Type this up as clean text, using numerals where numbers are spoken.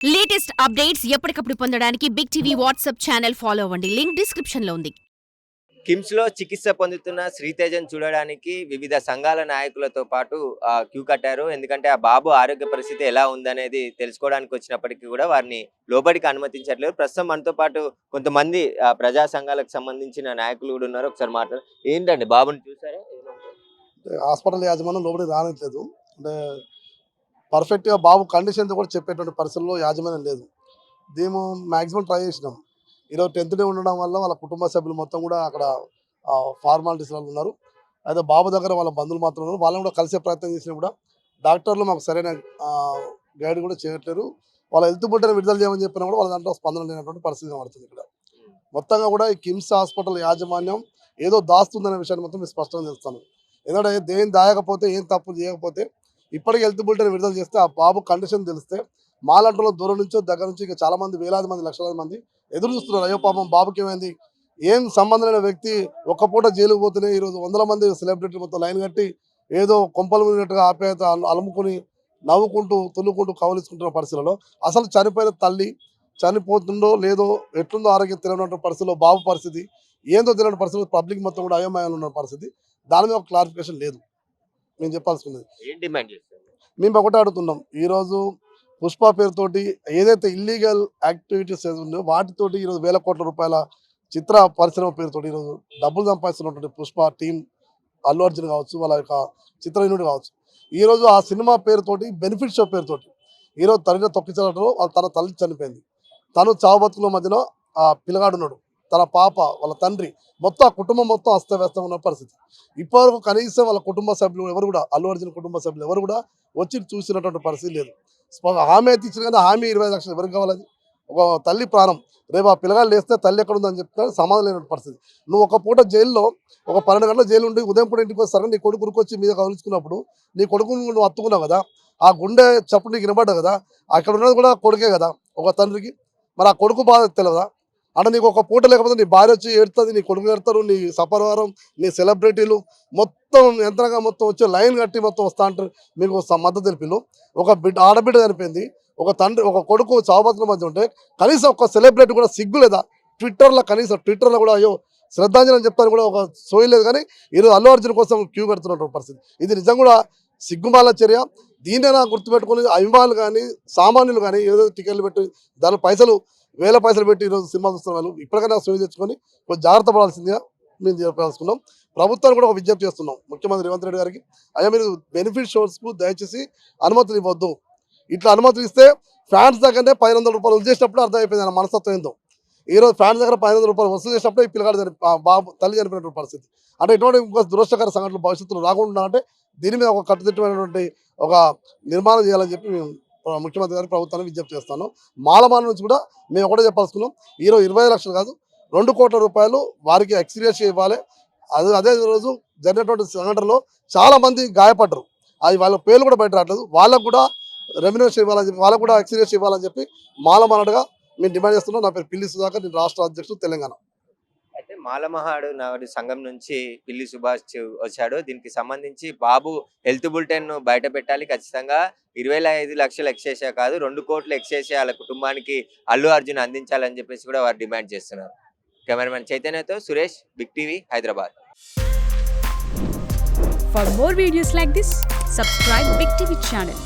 Latest updates ఎప్పటికప్పుడు పొందడానికి Big TV WhatsApp channel follow అవ్వండి. లింక్ డిస్క్రిప్షన్ లో ఉంది. కిమ్స్ లో చికిత్స పొందుతున్న శ్రీతేజను చూడడానికి వివిధ సంఘాల నాయకులతో పాటు క్యూ కట్టారు. ఎందుకంటే ఆ బాబు ఆరోగ్య పరిస్థితి ఎలా ఉందనేది తెలుసుకోవడానికి వచ్చినప్పటికీ కూడా వారిని లోబడికి అనుమతించట్లేదు. ప్రస్తుతం మనతో పాటు కొంతమంది ప్రజా సంఘాలకు సంబంధించిన నాయకులు కూడా ఉన్నారు. ఒకసారి మాట్లాడు. ఏంటండి బాబుని చూసారా? హాస్పిటల్ యాజమాన్యం లోపలికి రానిట్లేదు. అంటే పర్ఫెక్ట్గా బాబు కండిషన్తో కూడా చెప్పేటువంటి పరిస్థితుల్లో యాజమాన్యం లేదు. మేము మ్యాక్సిమం ట్రై చేసినాం. ఈరోజు 10th డే ఉండడం వల్ల వాళ్ళ కుటుంబ సభ్యులు మొత్తం కూడా అక్కడ ఫార్మాలిటీస్లో ఉన్నారు. అయితే బాబు దగ్గర వాళ్ళ బంధువులు మాత్రం ఉన్నారు. వాళ్ళని కూడా కలిసే ప్రయత్నం చేసినా కూడా డాక్టర్లు మాకు సరైన గైడ్ కూడా చేయట్లేరు. వాళ్ళ హెల్త్ బుట్టని విడుదల చేయమని చెప్పినా కూడా వాళ్ళ దాంట్లో స్పందన లేనటువంటి పరిస్థితి కనబడుతుంది. ఇక్కడ మొత్తంగా కూడా ఈ కిమ్స్ హాస్పిటల్ యాజమాన్యం ఏదో దాస్తుందనే విషయాన్ని మొత్తం మీరు స్పష్టంగా తెలుస్తాను. ఎందుకంటే దేని దాయకపోతే ఏం తప్పు చేయకపోతే ఇప్పటికీ హెల్త్ బులెటిన్ విడుదల చేస్తే ఆ బాబు కండిషన్ తెలిస్తే మాలంటలో దూరం నుంచో దగ్గర నుంచి ఇక చాలా మంది వేలాది మంది లక్షలాది మంది ఎదురు చూస్తున్నారు. అయ్యో పాపం బాబుకి ఏమైంది, ఏం సంబంధం లేని వ్యక్తి ఒక్క పూట జైలుకు పోతేనే ఈరోజు 100 మంది సెలబ్రిటీలు మొత్తం లైన్ కట్టి ఏదో కొంపలు మునిగినట్టుగా ఆప్యాయత అలుముకొని నవ్వుకుంటూ తుల్లుకుంటూ కవలించుకుంటున్న పరిస్థితుల్లో అసలు చనిపోయిన తల్లి చనిపోతుందో లేదో ఎట్లుందో ఆరోగ్యం తెలియనటువంటి పరిస్థితుల్లో బాబు పరిస్థితి ఏందో తెలియని పరిస్థితుల్లో పబ్లిక్ మొత్తం కూడా అయోమయంలో ఉన్న పరిస్థితి. దాని మీద ఒక క్లారిఫికేషన్ లేదు. మేము చెప్పాల్సింది ఏం డిమాండ్ చేస్తారు? మేము ఒకటే అడుగుతున్నాం. ఈరోజు పుష్ప పేరుతోటి ఏదైతే ఇల్లీగల్ యాక్టివిటీస్ ఉన్నాయో వాటితోటి ఈరోజు వేల కోట్ల రూపాయల చిత్ర పరిశ్రమ పేరుతోటి ఈరోజు డబ్బులు సంపాదిస్తున్నటువంటి పుష్ప టీం, అల్లు అర్జున్ కావచ్చు, వాళ్ళ యొక్క చిత్ర యూనిట్ కావచ్చు, ఈరోజు ఆ సినిమా పేరుతోటి బెనిఫిట్ షో పేరుతోటి ఈరోజు తల్లిని తొక్కించడంలో తన తల్లి చనిపోయింది. తను చావు బతుకుల మధ్యలో ఆ పిల్లగాడు ఉన్నాడు, తన పాప, వాళ్ళ తండ్రి, మొత్తం ఆ కుటుంబం మొత్తం అస్తవ్యస్తం ఉన్న పరిస్థితి. ఇప్పటివరకు కనీసం వాళ్ళ కుటుంబ సభ్యులు ఎవరు కూడా, అల్లు అర్జున్ కుటుంబ సభ్యులు ఎవరు కూడా వచ్చి చూసినటువంటి పరిస్థితి లేదు. హామీ అయితే ఇచ్చిన కానీ హామీ 20 లక్షలు ఎవరికి కావాలి? ఒక తల్లి ప్రాణం. రేపు ఆ పిల్లగాడు లేస్తే తల్లి ఎక్కడ ఉందని చెప్తాడు, సమాధానం లేనటువంటి పరిస్థితి. నువ్వు ఒక పూట జైల్లో ఒక 12 గంటల జైలు ఉండి ఉదయం పూట ఇంటికి వస్తారు, నీ కొడుకు ఉరికొచ్చి మీద కలుసుకున్నప్పుడు నీ కొడుకుని నువ్వు అత్తుకున్నావు కదా, ఆ గుండె చప్పుడు నీకు వినబడ్డా కదా, అక్కడ ఉన్నది కూడా కొడుకే కదా ఒక తండ్రికి. మరి ఆ కొడుకు బాధ తెలియదా? అంటే నీకు ఒక పూట లేకపోతే నీ భార్య వచ్చి ఏడుతుంది, నీ కొడుకు ఏడతారు, నీ సపరివారం, నీ సెలబ్రిటీలు మొత్తం యంత్రంగా మొత్తం వచ్చి లైన్ కట్టి మొత్తం వస్తా అంటారు. మీకు మద్దతు తెలిపిలు ఒక ఆడబిడ్డ చనిపోయింది, ఒక తండ్రి ఒక కొడుకు చావుబతుల మధ్య ఉంటే కనీసం ఒక సెలబ్రిటీ కూడా సిగ్గు లేదా? ట్విట్టర్లో కూడా అయ్యో శ్రద్ధాంజలి అని చెప్తాను కూడా ఒక సోయి లేదు. కానీ ఈరోజు అల్లు అర్జున్ కోసం క్యూ కడుతున్నటువంటి పరిస్థితి ఇది నిజం కూడా సిగ్గుమాల చర్య. దీన్నైనా గుర్తుపెట్టుకుని అభిమానులు కానీ సామాన్యులు కానీ ఏదో టికెట్లు పెట్టి దాని వేల పైసలు పెట్టి ఈరోజు సినిమా చూస్తున్న వాళ్ళు ఇప్పటికైనా సోయి తెచ్చుకొని కొంచెం జాగ్రత్త పడాల్సిందిగా మేము చెప్పాల్సుకున్నాం. ప్రభుత్వాన్ని కూడా ఒక విజ్ఞప్తి చేస్తున్నాం ముఖ్యమంత్రి రేవంత్ రెడ్డి గారికి. అయ్యా మీరు బెనిఫిట్ షోస్కు దయచేసి అనుమతులు ఇవ్వద్దు. ఇట్లా అనుమతులు ఇస్తే ఫ్యాన్స్ దగ్గరనే 500 రూపాయలు వసూలు చేసినప్పుడు అర్థమైపోయింది ఆయన మనస్తత్వం ఏందో. ఈరోజు ఫ్యాన్స్ దగ్గర 500 రూపాయలు వసూలు చేసినప్పుడు ఈ పిల్లగాడు బాబు తల్లి చనిపోయినటువంటి పరిస్థితి. అంటే ఇటువంటి ఇంకో దురదృష్టకర సంఘటనలు భవిష్యత్తులో రాకుండా అంటే దీని మీద ఒక కట్టుదిట్టమైనటువంటి ఒక నిర్మాణం చేయాలని చెప్పి మేము ముఖ్యమంత్రి గారికి ప్రభుత్వాన్ని విజ్ఞప్తి చేస్తాను. మాలమాన నుంచి కూడా మేము ఒకటే చెప్పాల్సుకున్నాం. ఈరోజు 25 లక్షలు కాదు 2 కోట్ల రూపాయలు వారికి ఎక్స్గ్రేషియా ఇవ్వాలి. అదే రోజు జరిగినటువంటి సంఘటనలో చాలా మంది గాయపడ్డారు. అది వాళ్ళ పేర్లు కూడా బయట రావట్లేదు. వాళ్ళకు కూడా రెమ్యునరేషన్ ఇవ్వాలని చెప్పి, వాళ్ళకు కూడా ఎక్స్గ్రేషియా ఇవ్వాలని చెప్పి మాలమానగా మేము డిమాండ్ చేస్తున్నాం. నా పేరు పిల్లి సుధాకర్, నేను రాష్ట్ర అధ్యక్షుడు తెలంగాణ. అయితే మాలమహాడు నాడు సంఘం నుంచి పిల్లి సుభాష్ వచ్చాడు. దీనికి సంబంధించి బాబు హెల్త్ బులెటిన్ బయట పెట్టాలి, ఖచ్చితంగా 25 లక్షలు ఎక్స్‌గ్రేషియా కాదు 2 కోట్ల ఎక్స్‌గ్రేషియా వాళ్ళ కుటుంబానికి అల్లు అర్జున్ అందించాలని చెప్పేసి కూడా వారు డిమాండ్ చేస్తున్నారు. కెమెరామెన్ చైతన్యతో Suresh, Big TV, Hyderabad. For more videos like this, subscribe Big TV channel.